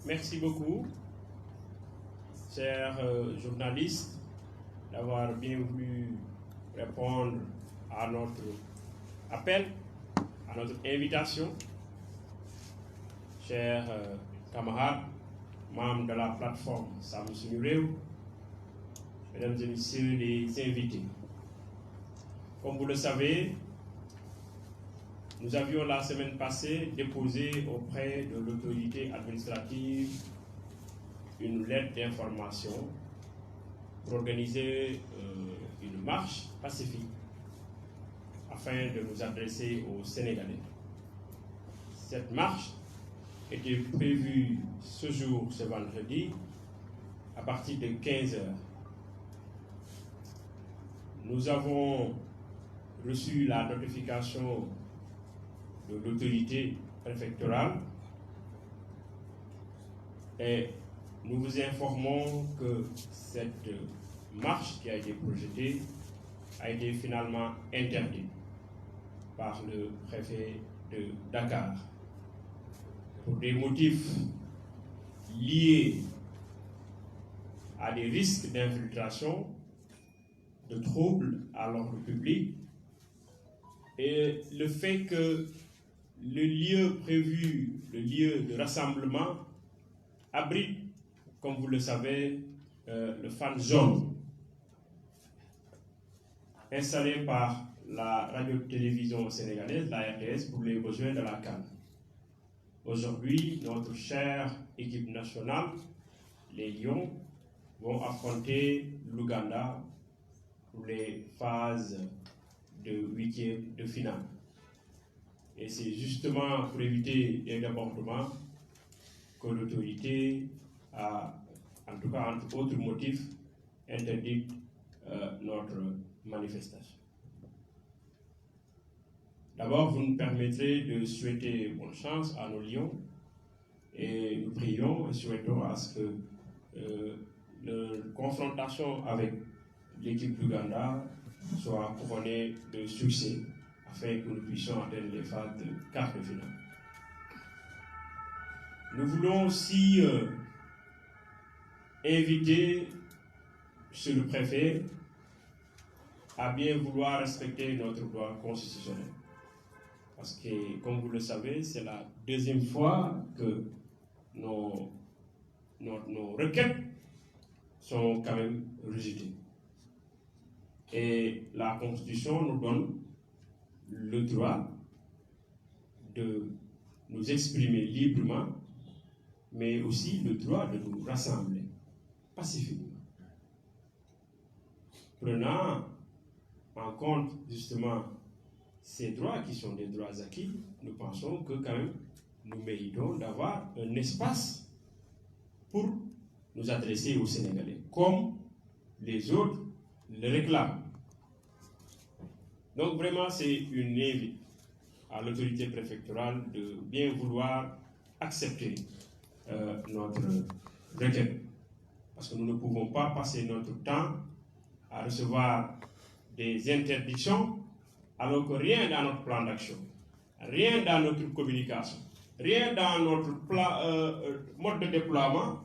Merci beaucoup, chers journalistes, d'avoir bien voulu répondre à notre appel, à notre invitation. Chers camarades, membres de la plateforme Samm Suñu Réew, mesdames et messieurs les invités. Comme vous le savez, nous avions la semaine passée déposé auprès de l'autorité administrative une lettre d'information pour organiser une marche pacifique afin de nous adresser aux Sénégalais. Cette marche était prévue ce jour, ce vendredi, à partir de 15 heures. Nous avons reçu la notification de l'autorité préfectorale et nous vous informons que cette marche qui a été projetée a été finalement interdite par le préfet de Dakar pour des motifs liés à des risques d'infiltration, de troubles à l'ordre public et le fait que le lieu prévu, le lieu de rassemblement, abrite, comme vous le savez, le fan zone installé par la radio-télévision sénégalaise, la RTS, pour les besoins de la CAN. Aujourd'hui, notre chère équipe nationale, les Lions, vont affronter l'Ouganda pour les phases de huitième de finale. Et c'est justement pour éviter des débordements que l'autorité a, en tout cas entre autres motifs, interdit notre manifestation. D'abord, vous nous permettrez de souhaiter bonne chance à nos Lions et nous prions et souhaitons à ce que la confrontation avec l'équipe d'Ouganda soit couronnée de succès afin que nous puissions atteindre les phases de quart de finale. Nous voulons aussi inviter M. le Préfet à bien vouloir respecter notre droit constitutionnel. Parce que, comme vous le savez, c'est la deuxième fois que nos requêtes sont quand même rejetées. Et la Constitution nous donne le droit de nous exprimer librement, mais aussi le droit de nous rassembler pacifiquement. Prenant en compte justement ces droits qui sont des droits acquis, nous pensons que quand même nous méritons d'avoir un espace pour nous adresser aux Sénégalais, comme les autres le réclament. Donc vraiment c'est une invite à l'autorité préfectorale de bien vouloir accepter notre requête. Parce que nous ne pouvons pas passer notre temps à recevoir des interdictions alors que rien dans notre plan d'action, rien dans notre communication, rien dans notre mode de déploiement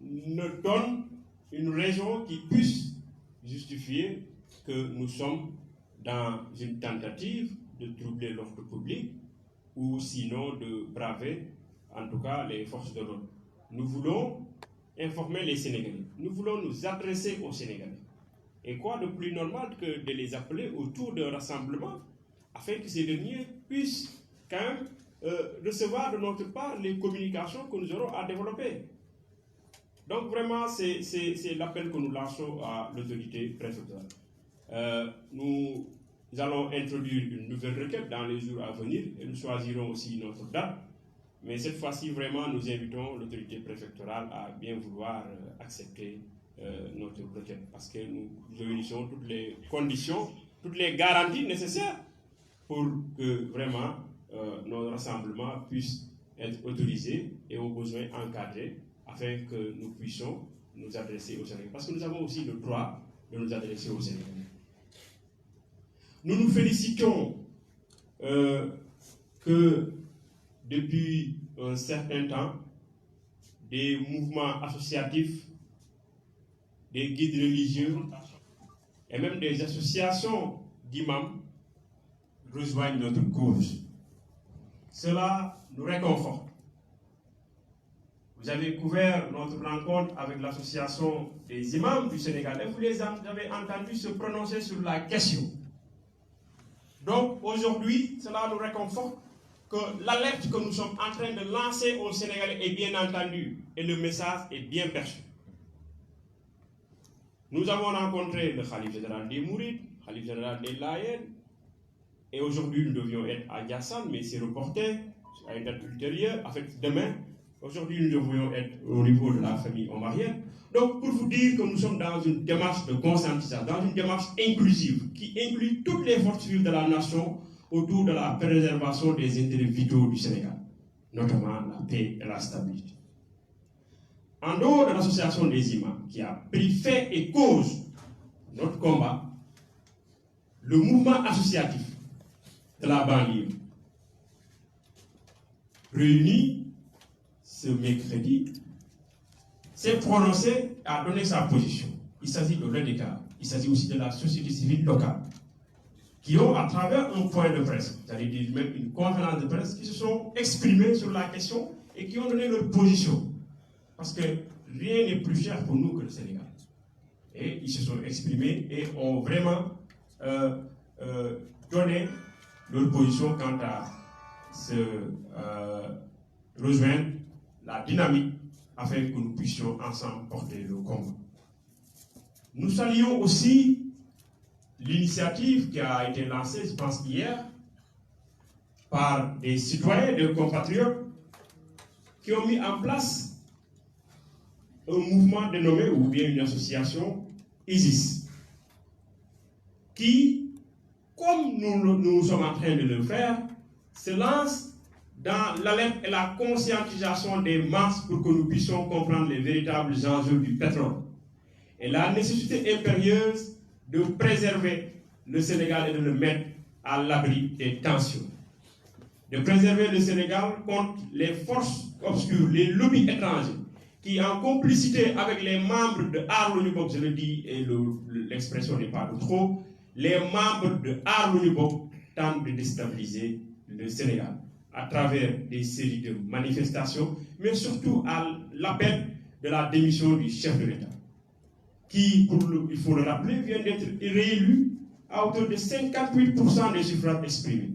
ne donne une raison qui puisse justifier que nous sommes dans une tentative de troubler l'ordre public ou sinon de braver en tout cas les forces de l'ordre. Nous voulons informer les Sénégalais, nous voulons nous adresser aux Sénégalais. Et quoi de plus normal que de les appeler autour d'un rassemblement afin que ces derniers puissent quand même recevoir de notre part les communications que nous aurons à développer. Donc vraiment, c'est l'appel que nous lançons à l'autorité préfectorale. Nous allons introduire une nouvelle requête dans les jours à venir et nous choisirons aussi notre date. Mais cette fois-ci, vraiment, nous invitons l'autorité préfectorale à bien vouloir accepter notre requête parce que nous réunissons toutes les conditions, toutes les garanties nécessaires pour que vraiment nos rassemblements puissent être autorisés et aux besoins encadrés afin que nous puissions nous adresser aux Sénégalais. Parce que nous avons aussi le droit de nous adresser aux Sénégalais. Nous nous félicitons que depuis un certain temps, des mouvements associatifs, des guides religieux et même des associations d'imams rejoignent notre cause. Cela nous réconforte. Vous avez couvert notre rencontre avec l'association des imams du Sénégal et vous les avez entendus se prononcer sur la question. Donc aujourd'hui, cela nous réconforte que l'alerte que nous sommes en train de lancer au Sénégal est bien entendue et le message est bien perçu. Nous avons rencontré le Khalife général des Mourides, le Khalife général des Layènes, et aujourd'hui nous devions être à Yassane, mais c'est reporté à une date ultérieure, en fait demain. Aujourd'hui nous devrions être au niveau de la famille omarienne. Donc pour vous dire que nous sommes dans une démarche de conscientisation, dans une démarche inclusive, qui inclut toutes les forces vives de la nation autour de la préservation des intérêts vitaux du Sénégal, notamment la paix et la stabilité. En dehors de l'association des imams, qui a pris fait et cause notre combat, le mouvement associatif de la banlieue, réuni ce mercredi, s'est prononcé, a donné sa position. Il s'agit de l'EDECA, il s'agit aussi de la société civile locale, qui ont, à travers un point de presse, c'est-à-dire même une conférence de presse, qui se sont exprimés sur la question et qui ont donné leur position. Parce que rien n'est plus cher pour nous que le Sénégal. Et ils se sont exprimés et ont vraiment donné leur position quant à se rejoindre la dynamique afin que nous puissions ensemble porter le combat. Nous saluons aussi l'initiative qui a été lancée, je pense hier, par des citoyens, des compatriotes qui ont mis en place un mouvement dénommé, ou bien une association, ISIS, qui, comme nous sommes en train de le faire, se lance dans l'alerte et la conscientisation des masses pour que nous puissions comprendre les véritables enjeux du pétrole et la nécessité impérieuse de préserver le Sénégal et de le mettre à l'abri des tensions. De préserver le Sénégal contre les forces obscures, les lobbies étrangers, qui en complicité avec les membres de Arlonibok, je le dis et l'expression n'est pas de trop, les membres de Arlonibok tentent de déstabiliser le Sénégal à travers des séries de manifestations, mais surtout à l'appel de la démission du chef de l'État, qui, il faut le rappeler, vient d'être réélu à hauteur de 58% des suffrages exprimés.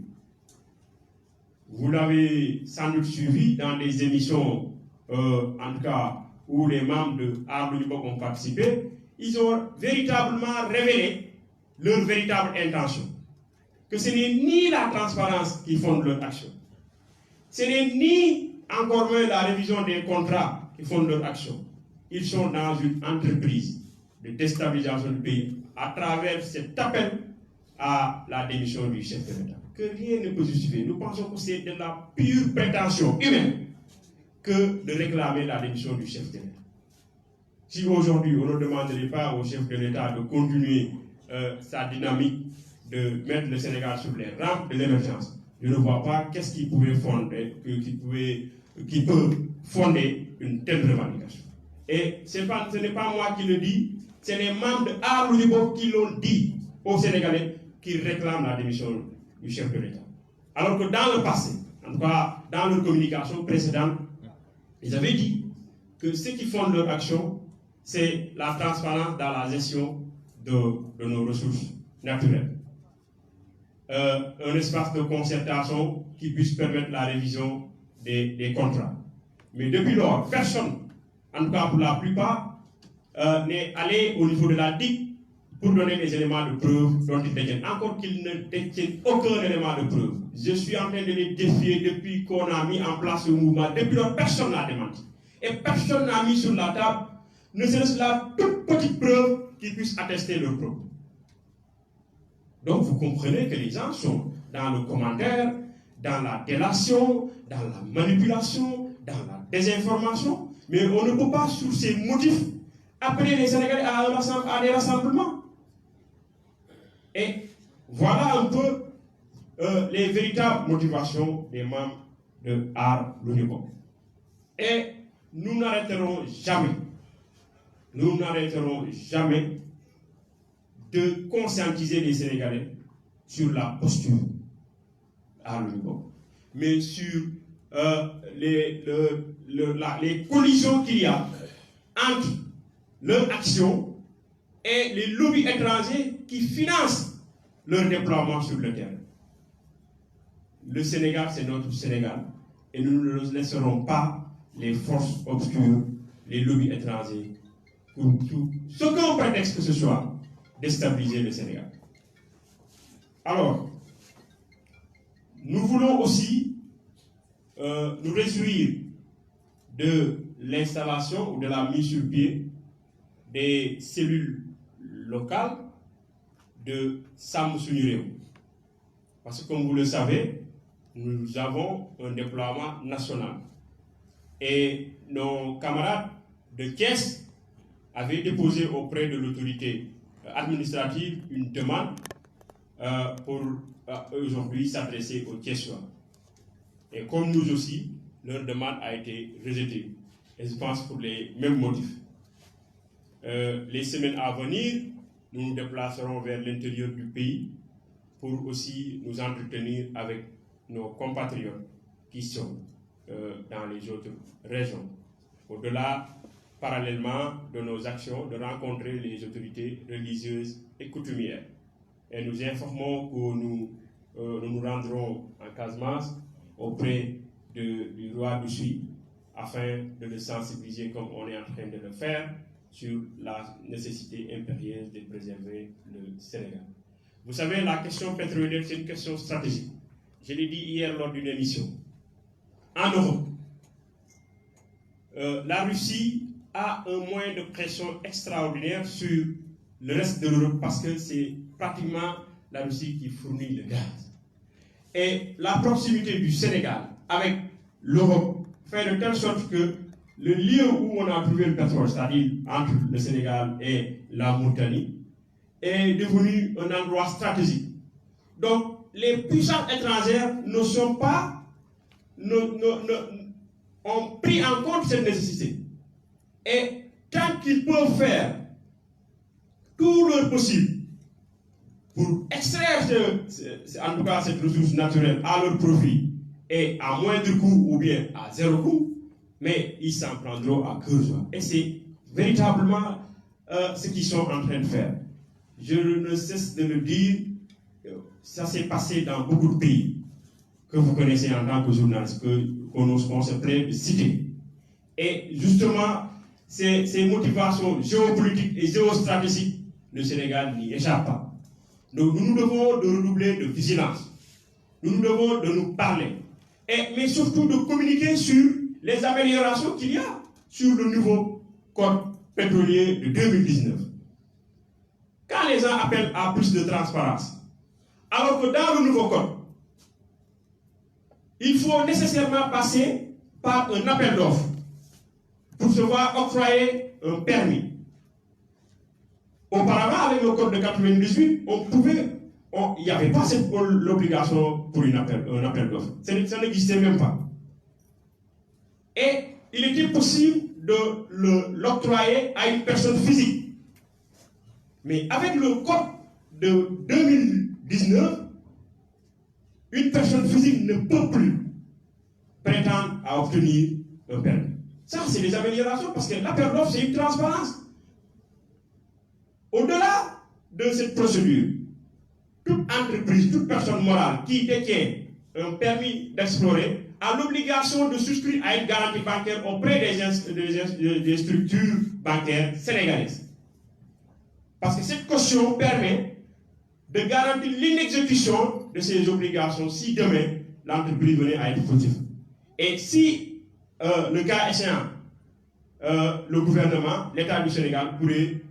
Vous l'avez sans doute suivi dans des émissions, en tout cas, où les membres de Arlonibok ont participé. Ils ont véritablement révélé leur véritable intention. Que ce n'est ni la transparence qui fonde leur action. Ce n'est ni encore moins la révision des contrats qui font leur action. Ils sont dans une entreprise de déstabilisation du pays à travers cet appel à la démission du chef de l'État. Que rien ne peut justifier. Nous pensons que c'est de la pure prétention humaine que de réclamer la démission du chef de l'État. Si aujourd'hui on ne demanderait pas au chef de l'État de continuer sa dynamique de mettre le Sénégal sur les rampes de l'émergence, je ne vois pas qu'est-ce qui pouvait fonder, qui peut fonder une telle revendication. Et ce n'est pas moi qui le dis, c'est les membres de Arlonibok qui l'ont dit aux Sénégalais qui réclament la démission du chef de l'État. Alors que dans le passé, en tout cas dans leur communication précédente, ils avaient dit que ce qui fonde leur action, c'est la transparence dans la gestion de nos ressources naturelles. Un espace de concertation qui puisse permettre la révision des contrats. Mais depuis lors, personne, en tout cas pour la plupart, n'est allé au niveau de la DIC pour donner des éléments de preuve dont ils détiennent. Encore qu'ils ne détiennent aucun élément de preuve. Je suis en train de les défier depuis qu'on a mis en place ce mouvement. Depuis lors, personne n'a démenti. Et personne n'a mis sur la table, ne serait-ce la toute petite preuve qui puisse attester leur propos. Donc vous comprenez que les gens sont dans le commentaire, dans la délation, dans la manipulation, dans la désinformation, mais on ne peut pas, sur ces motifs, appeler les Sénégalais à des rassemblements. Et voilà un peu les véritables motivations des membres de Arlonibok. Et nous n'arrêterons jamais, de conscientiser les Sénégalais sur la posture à l'Union, mais sur les collisions qu'il y a entre leur action et les lobbies étrangers qui financent leur déploiement sur le terrain. Le Sénégal, c'est notre Sénégal, et nous ne laisserons pas les forces obscures, les lobbies étrangers, pour tout ce qu'un prétexte que ce soit, déstabiliser le Sénégal. Alors, nous voulons aussi nous réjouir de l'installation ou de la mise sur pied des cellules locales de Sàmm Suñu Réew. Parce que comme vous le savez, nous avons un déploiement national. Et nos camarades de Thiès avaient déposé auprès de l'autorité administrative une demande pour aujourd'hui s'adresser aux Thiessois. Et comme nous aussi, leur demande a été rejetée. Et je pense pour les mêmes motifs. Les semaines à venir, nous nous déplacerons vers l'intérieur du pays pour aussi nous entretenir avec nos compatriotes qui sont dans les autres régions. Au-delà, parallèlement de nos actions, de rencontrer les autorités religieuses et coutumières. Et nous informons que nous nous rendrons en Casamance auprès du roi Boussoui afin de le sensibiliser comme on est en train de le faire sur la nécessité impérieuse de préserver le Sénégal. Vous savez, la question pétrolière, c'est une question stratégique. Je l'ai dit hier lors d'une émission. En Europe, la Russie a un moyen de pression extraordinaire sur le reste de l'Europe parce que c'est pratiquement la Russie qui fournit le gaz. Et la proximité du Sénégal avec l'Europe fait de telle sorte que le lieu où on a trouvé le pétrole, c'est-à-dire entre le Sénégal et la Mauritanie, est devenu un endroit stratégique. Donc, les puissances étrangères ne sont pas, ont pris en compte cette nécessité. Et tant qu'ils peuvent faire tout leur possible pour extraire en tout cas cette ressource naturelle à leur profit et à moindre coût ou bien à zéro coût, mais ils s'en prendront à cœur joie. Et c'est véritablement ce qu'ils sont en train de faire. Je ne cesse de le dire, ça s'est passé dans beaucoup de pays que vous connaissez en tant que journaliste, qu'on se plaît de citer. Et justement, ces motivations géopolitiques et géostratégiques, le Sénégal n'y échappe pas. Donc nous devons de redoubler de vigilance. Nous devons de nous parler. Mais surtout de communiquer sur les améliorations qu'il y a sur le nouveau code pétrolier de 2019. Quand les gens appellent à plus de transparence, alors que dans le nouveau code, il faut nécessairement passer par un appel d'offres pour se voir octroyer un permis. Auparavant, avec le code de 98, il n'y avait pas l'obligation pour un appel d'offres. Ça n'existait même pas. Et il était possible de l'octroyer à une personne physique. Mais avec le code de 2019, une personne physique ne peut plus prétendre à obtenir un permis. Ça, c'est des améliorations parce que l'appel d'offres, c'est une transparence. Au-delà de cette procédure, toute entreprise, toute personne morale qui détient un permis d'explorer a l'obligation de souscrire à une garantie bancaire auprès des structures bancaires sénégalaises. Parce que cette caution permet de garantir l'inexécution de ces obligations si demain l'entreprise venait à être fautive. Et si le cas échéant, le gouvernement, l'État du Sénégal pourrait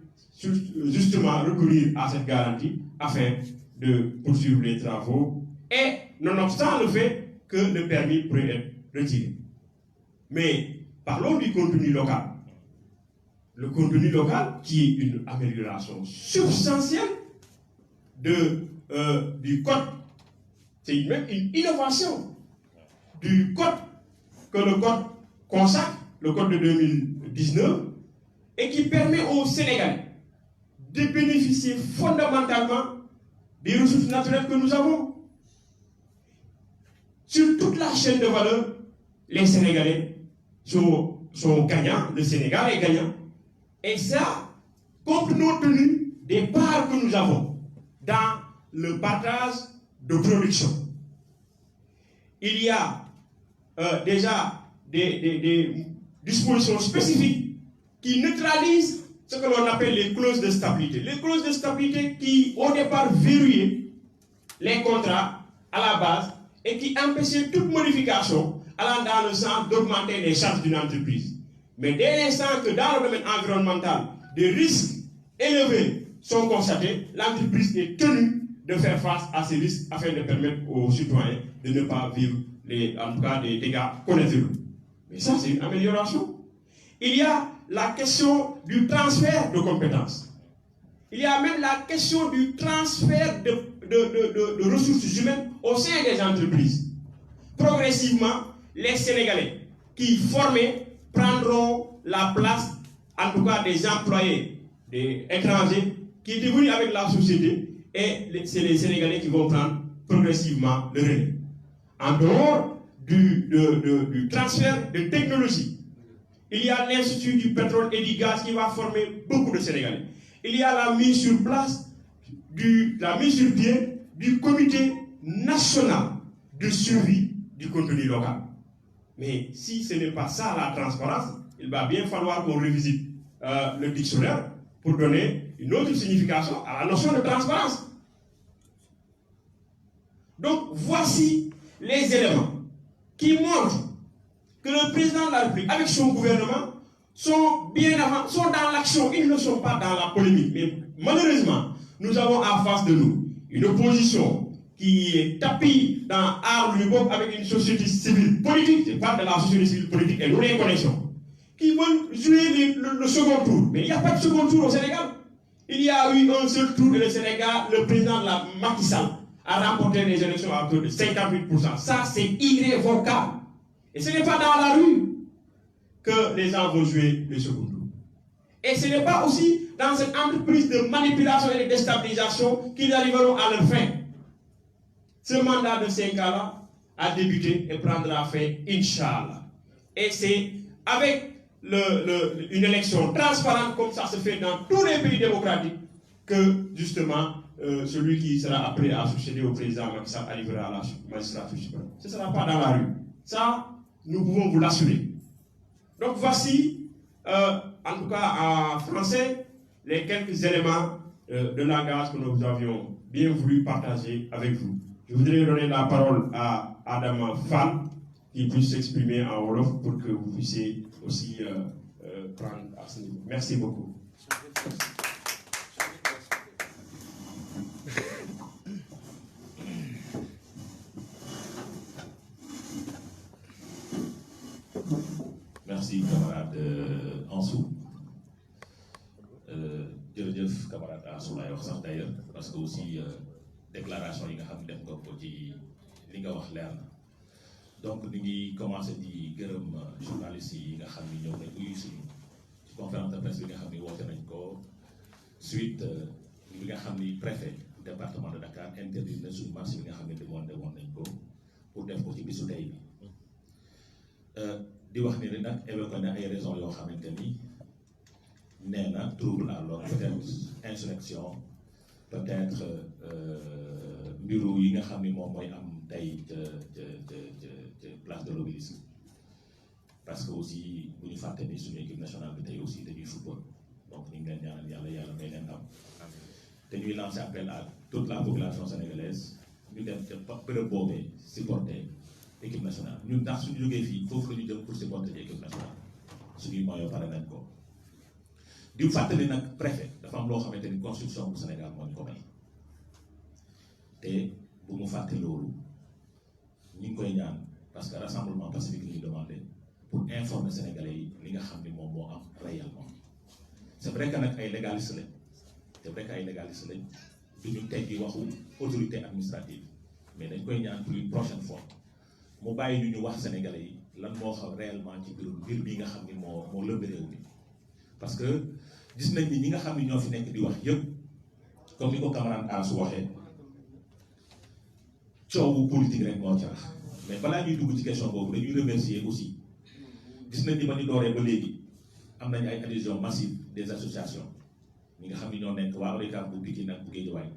justement recourir à cette garantie afin de poursuivre les travaux et nonobstant le fait que le permis pourrait être retiré. Mais parlons du contenu local. Le contenu local qui est une amélioration substantielle du code. C'est même une innovation du code que le code consacre le code de 2019, et qui permet aux Sénégalais de bénéficier fondamentalement des ressources naturelles que nous avons. Sur toute la chaîne de valeur, les Sénégalais sont gagnants, le Sénégal est gagnant. Et ça, compte tenu des parts que nous avons dans le partage de production. Il y a déjà des dispositions spécifiques qui neutralisent ce que l'on appelle les clauses de stabilité. Les clauses de stabilité qui, au départ, verrouillaient les contrats à la base et qui empêchaient toute modification allant dans le sens d'augmenter les charges d'une entreprise. Mais dès l'instant que dans le domaine environnemental, des risques élevés sont constatés, l'entreprise est tenue de faire face à ces risques afin de permettre aux citoyens de ne pas vivre en tout cas des dégâts collatéraux. Mais ça, c'est une amélioration. Il y a la question du transfert de compétences. Il y a même la question du transfert de ressources humaines au sein des entreprises. Progressivement, les Sénégalais qui formés prendront la place, en tout cas des employés, des étrangers qui étaient venus avec la société, et c'est les Sénégalais qui vont prendre progressivement le relais. En dehors du transfert de technologie, il y a l'Institut du pétrole et du gaz qui va former beaucoup de Sénégalais. Il y a la mise sur place, la mise sur pied du comité national de suivi du contenu local. Mais si ce n'est pas ça la transparence, il va bien falloir qu'on revisite le dictionnaire pour donner une autre signification à la notion de transparence. Donc voici les éléments qui montrent que le président de la République, avec son gouvernement, sont dans l'action. Ils ne sont pas dans la polémique. Mais malheureusement, nous avons en face de nous une opposition qui est tapie dans Arles avec une société civile politique. Je parle de la société civile politique et nous les connaissons. Qui veulent jouer le second tour. Mais il n'y a pas de second tour au Sénégal. Il y a eu un seul tour et le Sénégal, le président de la Macky Sall a remporté les élections à hauteur de 58%. Ça, c'est irrévocable. Et ce n'est pas dans la rue que les gens vont jouer le second tour. Et ce n'est pas aussi dans cette entreprise de manipulation et de déstabilisation qu'ils arriveront à leur fin. Ce mandat de 5 ans-là a débuté et prendra fin, Inch'Allah. Et c'est avec une élection transparente comme ça se fait dans tous les pays démocratiques que, justement, celui qui sera appelé à succéder au président Macky Sall arrivera à la magistrature suprême. Ce ne sera pas dans la rue. Ça, nous pouvons vous l'assurer. Donc voici, en tout cas en français, les quelques éléments de langage que nous avions bien voulu partager avec vous. Je voudrais donner la parole à Adama Fall, qui puisse s'exprimer en Wolof pour que vous puissiez aussi prendre à ce niveau. Merci beaucoup. Merci camarade Ansou. Jërëjëf camarade Ansou laay wax sax d'ailleurs parce que aussi déclaration yi nga xam def nga ko ci li nga wax leer na donc ñu ngi commencé di gërëm journalistes yi nga xam ni ñëw nañ uyu suñu ci conférence de presse bi nga xam ni woote nañ ko suite bi nga xam ni préfet département de Dakar interdit na suñu marché bi nga xam ne demandé woon nañ ko pour def ko ci bisu tey bi di wax ni nag évoqué na ay raisons yoo xamante ni nee na trouble à l'ordre peut-être insurrection peut-être mbiru yi nga xam ni moom mooy am tey ca place de l'Obélisque parce que aussi bu ñu fàtte ni suñu équipe nationale bi tey aussi dañuy football donc ñu ngi leen ñaanal yàlla may leen am te ñuy lancer appel à toute la population sénégalaise ñu dem ca bërëb boobee supporter équipe nationale ñun ndax suñu jógee fii foofu la ñu jëm pour supporter équipe nationale suñuy moyens pare nañ ko di fàttali nag préfet dafa am loo xamante ni constitution bu Sénégal moo ñu ko may te bu mu fàtte loolu ñu ngi koy ñaan parce que rassemblement pacifique li ñu demandé pour informer sénégalais yi li nga xam ni moom moo am réellement c'est vrai que nag ay légalistes lañ c'est vrai que ay légalistes lañ du ñu teggi waxu autorité administrative mais dañ koy ñaan pour une prochaine fois mu bàyyi ñu wax sénégalais yi lan moo xam réellement ci mbir bi nga xam ni moo lëmb réew mi parce que gis nañ ni ñi nga xam ni ñoo fi nekk di wax yëpp comme ni ko camarade Ansu waxee coowu politique rek moo ci rax mais balaa ñuy dugg ci question boobu dañuy remercier aussi gis nañ ni ba ñu dooree ba léegi am nañ ay adhésion massive des associations ñi nga xam ni ñoo nekk waa ODCAV bu Pikine ak bu Guédiawaye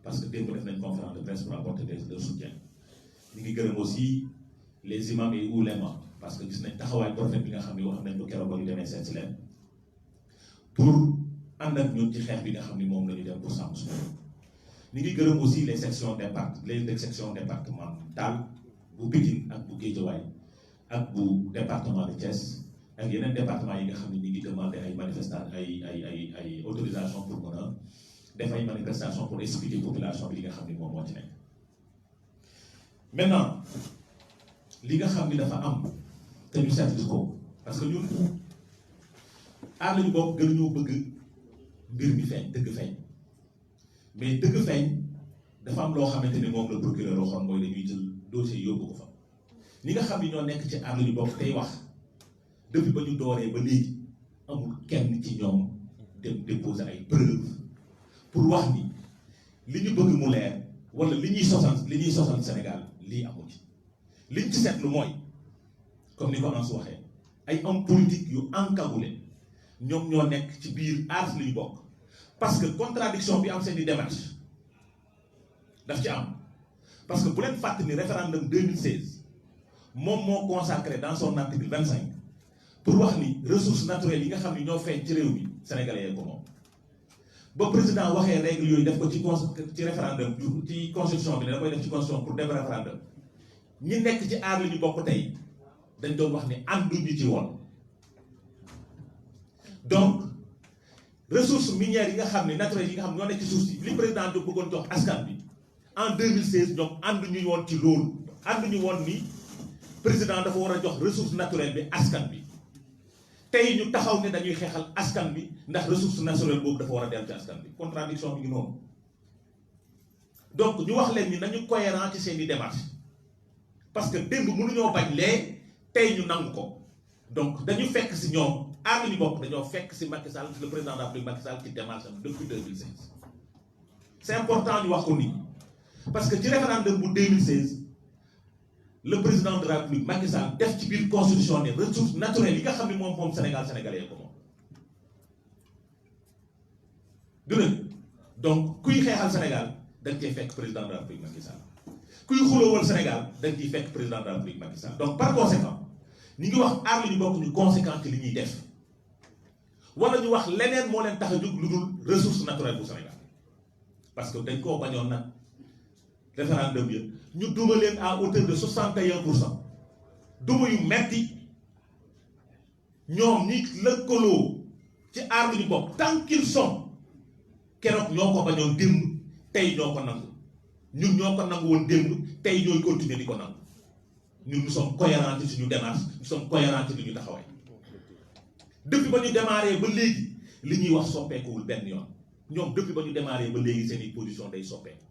parce que démb def nañ conférence de presse pour apporter leur soutien ñu ngi gërëm aussi les imams et oulémas parce que gis nañ taxawaay prophète bi nga xam ni wax nañ ko keroog ba ñu demee seet si leen pour ànd ak ñun ci xeex bi nga xam ni moom la ñu dem pour sàmm suñu ñu ngi gërëm aussi les sections départementales bu Pikine ak bu Guédiawaye ak bu département de Thiès ak yeneen département yi nga xam ne ñu ngi demandé ay manifestation ay autorisation pour mën a def ay manifestation pour expliquer population bi li nga xam ni moom moo ci nekk. maintenant li nga xam ni dafa am te ñu seetlu ko parce que ñun aar lañu bokk gën ñoo bëgg mbir mi feeñ dëgg feeñ mais dëgg feeñ dafa am loo xamante ni moom la procureur waxoon mooy dañuy jël dossier yóbbu ko fa ñi nga xam ni ñoo nekk ci aar lañu bokk tey wax depuis ba ñu dooree ba léegi amul kenn ci ñoom dem déposer ay preuves pour wax ni li ñu bëgg mu leer wala li ñuy sosal Sénégal lii amul ci liñ ci seetlu mooy comme ni ko Ansu waxee ay hommes politiques yu encagoulés ñoom ñoo nekk ci biir aar li ñu bokk parce que contradiction bi am seen i démarche daf ci am parce que bu leen fàttali ni référendum 2016 moom moo consacré dans son article 25 pour wax ni ressources naturelles yi nga xam ni ñoo feeñ ci réew mi sénégalais yee ko moom ba président waxee règle yooyu def ko ci référendum ci constitution bi ne da koy def ci constitution pour def référendum ñi nekk ci aar li ñu bokk tey dañ doon wax ni ànduñu ci woon donc ressources minières yi nga xam ne naturelles yi nga xam ne ñoo nekk ci suuf si li président do bëggoon jox askan bi en 2016 ñoom ànduñu woon ci loolu ànduñu woon ni président dafa war a jox ressource naturelle bi askan bi tey ñu taxaw ne dañuy xeexal askan bi ndax ressource naturelle boobu dafa war a dellu ci askan bi contradiction bi ngi noonu donc ñu wax leen ni nañu cohérent ci seen i démarche parce que démb mënuñoo bañ lee tey ñu nangu ko donc dañu fekk si ñoom aar li ñu bokk dañoo fekk si Macky Sall le président de la République Macky Sall ci démarche am depuis 2016 c'est important ñu wax ko nii parce que ci référendum bu 2016 le président de la République Macky Sall def ci biir constitution ne ressources naturelles yi nga xam ne moom Sénégal sénégalais ko moom du dëgg donc kuy xeexal Sénégal da nga cee fekk président de la République Macky Sall kuy xuloowal Sénégal da nga ciy fekk président de la République Macky Sall donc par conséquent ñi ngi wax aar li ñu bokk ñu conséquent ci li ñuy def wala ñu wax leneen moo leen tax a jóg lu dul ressource naturelle bu Sénégal parce que dañ koo bañoon nag référendum bi ñu duma leen à hauteur de 61% duma yu metti ñoom ñi lëkkaloo ci aar li ñu bokk tant qu'ils sont keroog ñoo ko bañoon démb tey ñoo ko nangu ñun ñoo ko nangu woon démb tey ñooy continuer di ko nangu ñun nous sommes cohérents ci suñu démarche nous sommes cohérents ci li ñu taxawee depuis ba ñu démarré ba léegi li ñuy wax soppeekuwul benn yoon ñoom depuis ba ñu démarré ba léegi seen i position day soppeeku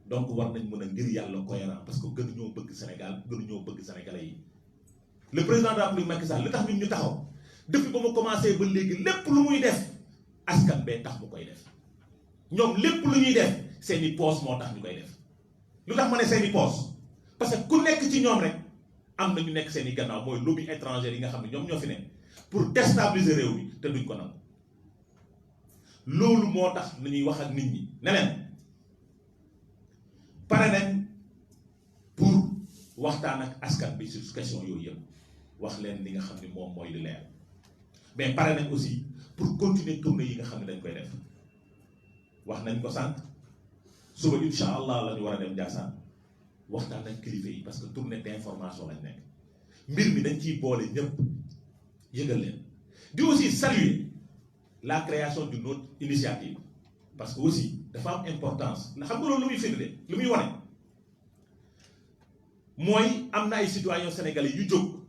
donc war nañ mën a ngir yàlla cohérent parce que gënuñoo bëgg Sénégal gënuñoo bëgg Sénégalais yi le président de la République Macky Sall li tax ñun ñu taxaw depuis ba mu commencé ba léegi lépp lu muy def askan bee tax mu koy def ñoom lépp lu ñuy def seen i poos moo tax ñu koy def lu tax ma ne seen i poos parce que ku nekk ci ñoom rek am na ñu nekk seen i gannaaw mooy lobby étranger yi nga xam ne ñoom ñoo fi nekk pour déstabiliser réew mi te duñ ko nangu loolu moo tax na ñuy wax ak nit ñi ne leen pare nañ pour waxtaan ak askan bi sur question yooyu yëpp wax leen li nga xam ne moom mooy li leer mais pare nañ aussi pour continuer tournée yi nga xam ne dañ koy def wax nañ ko sànq suba incha allah la ñu war a dem Ndiassane waxtaan ak kilifa yi parce que tournée d'information lañ nekk mbir mi dañ ciy boole ñëpp yëgal leen di aussi saluer la création d'une autre initiative parce que aussi dafa am importance la xam nga loolu lu muy firnde lu muy wane mooy am na ay citoyens sénégalais yu jóg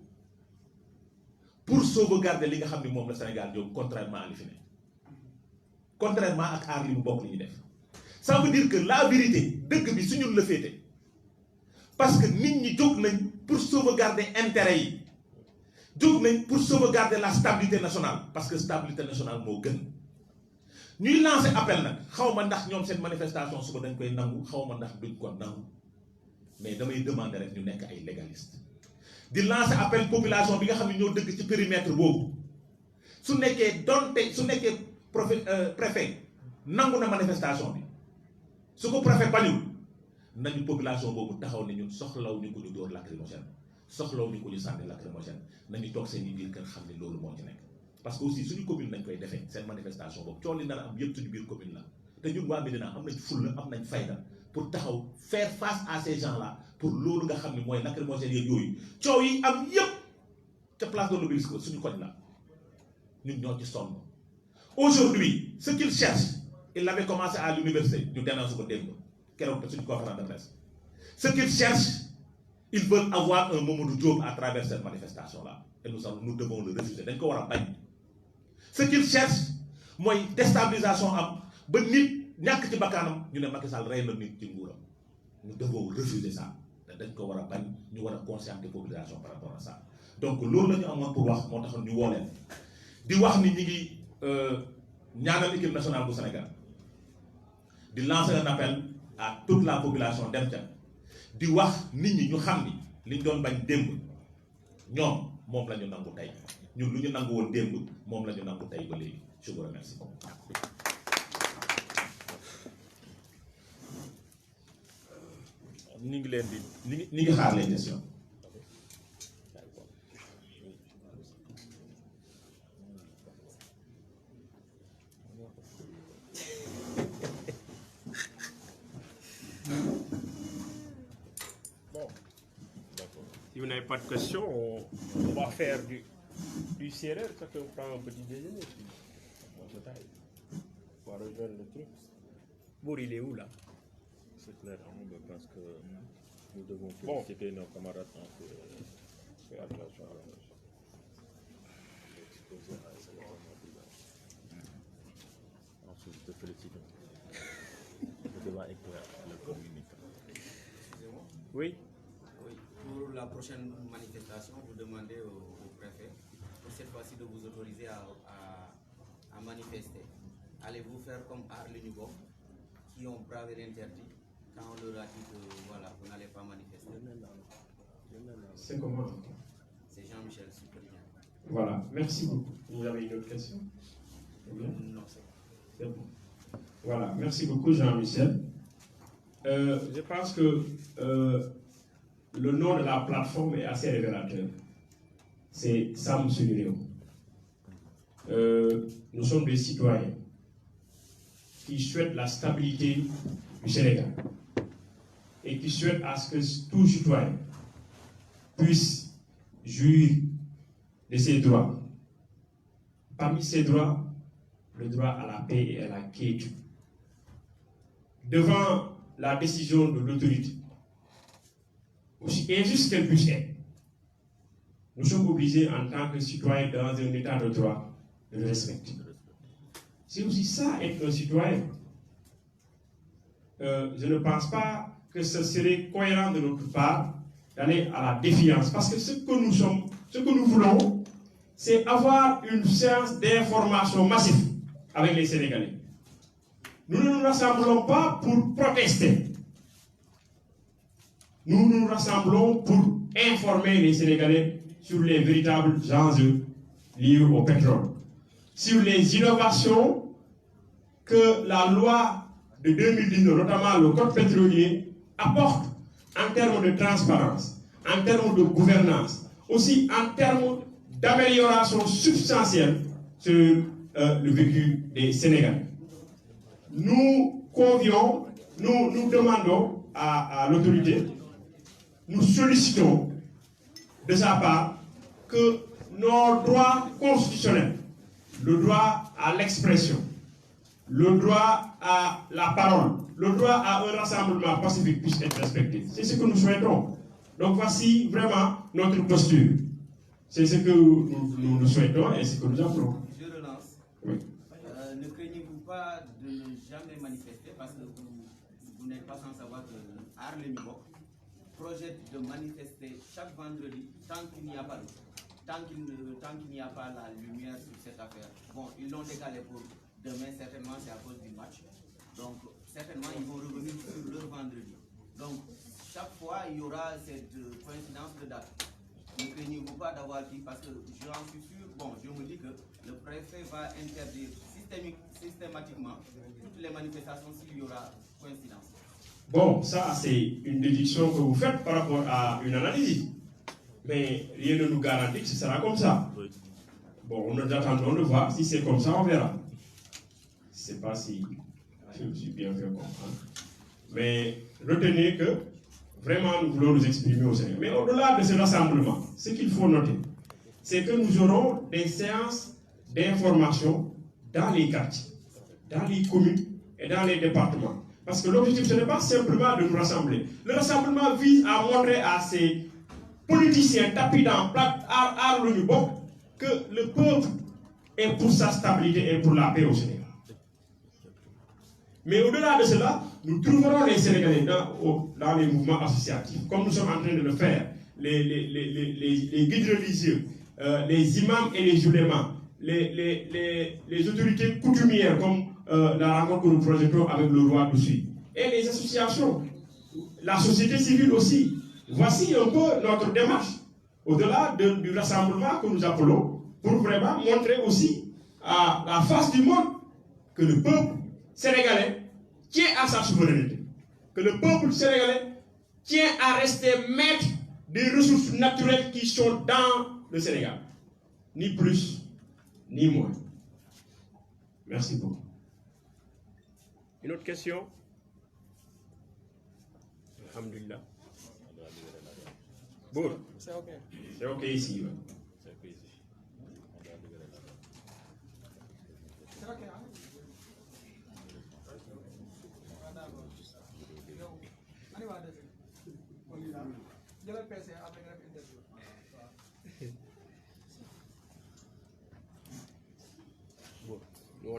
pour sauvegarder li nga xam ne moom la Sénégal jóg contrairement à li fi ne contrairement ak aar li mu bokk li ñuy def ça veut dire que la vérité dëgg bi su ñun la féete parce que nit ñi jóg nañ pour sauvegarder intérêt yi jóg nañ pour sauvegarder la stabilité nationale parce que stabilité nationale moo gën ñuy lancer appel nag xaw ma ndax ñoom seen manifestation suba dañ koy nangu xaw ma ndax duñ ko nangu mais damay demander rek ñu nekk ay légaliste di lancer appel population bi nga xam ne ñoo dëkk ci périmètre boobu su nekkee donte su nekkee préfet nangu na manifestation bi su ko préfet bañul nañu population boobu taxaw ne ñun soxlaw ñu ko ñu dóor lacrymogène soxlaw ñu ko ñu sànni lacrymogène nañu toog seen i biir kër xam ne loolu moo ci nekk parce que aussi suñu commune nañ koy defee seen manifestation boobu coow li nar a am yëpp suñu biir commune la te ñun waa Médina am nañ fulla am nañ fayda pour taxaw faire face à ces gens là pour loolu nga xam ne mooy lacrymogène yeeg yooyu coow yi am yëpp ca place de l'Obélisque suñu koñ la ñun ñoo ci sonn aujourd'hui ce qu'il cherche il avait commencé à l'université ñu dénonce ko démb keroog suñu conférence de presse ce qu'il cherche ils veulent avoir un Mamadou Diop à travers cette manifestation là et nous devons le refuser dañ ko war a bañ ce qu'il cherche mooy déstabilisation am ba nit ñàkk ci bakkaanam ñu ne Macky Sall rey na nit ci nguuram nous devons refuser ça dañ ko war a bañ ñu war a conscientiser population par rapport à ça donc loolu la ñu amoon pour wax moo taxoon ñu woo leen di wax ni ñi ngi ñaanal équipe nationale bu Sénégal di lancer un appel à toute la population dem ca di wax nit ñi ñu xam ni liñ doon bañ démb ñoom moom la ñu nangu tey ñun lu ñu nangu woon démb moom la ñu nangu tey ba léegi je vous remercie. ñu ngi leen di ñu ngi xaar les questions. Si vous n'avez pas de questions, on va faire du CRR, chacun prend un petit déjeuner. On va rejoindre le truc. Bour, il est où là? C'est clair, parce que nous devons féliciter nos camarades en fait attention à la ensuite de féliciter. Le débat est clair, le communiqué. Oui. Pour la prochaine manifestation, vous demandez au préfet, pour cette fois-ci, de vous autoriser à manifester. Allez-vous faire comme Arle-Nubo, qui ont bravé l'interdit, quand on leur a dit que voilà, vous n'allez pas manifester? C'est comment? C'est Jean-Michel Superien. Voilà, merci beaucoup. Vous avez une autre question? Non, c'est bon. Voilà, merci beaucoup Jean-Michel. Je pense que le nom de la plateforme est assez révélateur. C'est Sam Sunireo. Nous sommes des citoyens qui souhaitent la stabilité du Sénégal et qui souhaitent à ce que tout citoyen puisse jouir de ses droits. Parmi ces droits, le droit à la paix et à la quiétude. Devant la décision de l'autorité, aussi injuste qu'elle puisse être, nous sommes obligés en tant que citoyens dans un état de droit de le respecter. C'est aussi ça être un citoyen. Je ne pense pas que ce serait cohérent de notre part d'aller à la défiance, parce que ce que nous voulons, c'est avoir une séance d'information massive avec les Sénégalais. Nous ne nous rassemblons pas pour protester. Nous nous rassemblons pour informer les Sénégalais sur les véritables enjeux liés au pétrole, sur les innovations que la loi de 2019, notamment le code pétrolier, apporte en termes de transparence, en termes de gouvernance, aussi en termes d'amélioration substantielle sur le vécu des Sénégalais. Nous convions, nous demandons à l'autorité, nous sollicitons de sa part que nos droits constitutionnels, le droit à l'expression, le droit à la parole, le droit à un rassemblement pacifique puissent être respectés. C'est ce que nous souhaitons. Donc voici vraiment notre posture. C'est ce que nous souhaitons et ce que nous appelons. Je relance. Oui. Ne craignez-vous pas de ne jamais manifester parce que vous n'êtes pas sans savoir que Arle-Nubo, projette de manifester chaque vendredi tant qu'il n'y a pas la lumière sur cette affaire. Bon, ils l'ont décalé pour demain, certainement c'est à cause du match. Donc, certainement, ils vont revenir sur leur vendredi. Donc, chaque fois, il y aura cette coïncidence de date. Ne craignez-vous pas d'avoir dit, parce que j'en suis sûr, bon, je me dis que le préfet va interdire systématiquement toutes les manifestations s'il y aura coïncidence. Bon, ça c'est une déduction que vous faites par rapport à une analyse. Mais rien ne nous garantit que ce sera comme ça. Bon, nous attendons de voir. Si c'est comme ça, on verra. Je ne sais pas si je me suis bien fait comprendre. Mais retenez que vraiment nous voulons nous exprimer au Sénégal. Mais au-delà de ce rassemblement, ce qu'il faut noter, c'est que nous aurons des séances d'information dans les quartiers, dans les communes et dans les départements. Parce que l'objectif, ce n'est pas simplement de nous rassembler. Le rassemblement vise à montrer à ces politiciens tapis dans que le peuple est pour sa stabilité et pour la paix au Sénégal. Mais au-delà de cela, nous trouverons les Sénégalais dans les mouvements associatifs, comme nous sommes en train de le faire, les guides religieux, les imams et les ulémas, les autorités coutumières, comme la rencontre que nous projetons avec le roi d'Oussi, et les associations, la société civile aussi. Voici un peu notre démarche, au-delà du rassemblement que nous appelons, pour vraiment montrer aussi à la face du monde que le peuple sénégalais tient à sa souveraineté, que le peuple sénégalais tient à rester maître des ressources naturelles qui sont dans le Sénégal. Ni plus, ni moins. Merci beaucoup. Une autre question? Alhamdulillah. Bon. C'est OK. C'est OK ici. Ouais. C'est OK ici. C'est OK. Hein?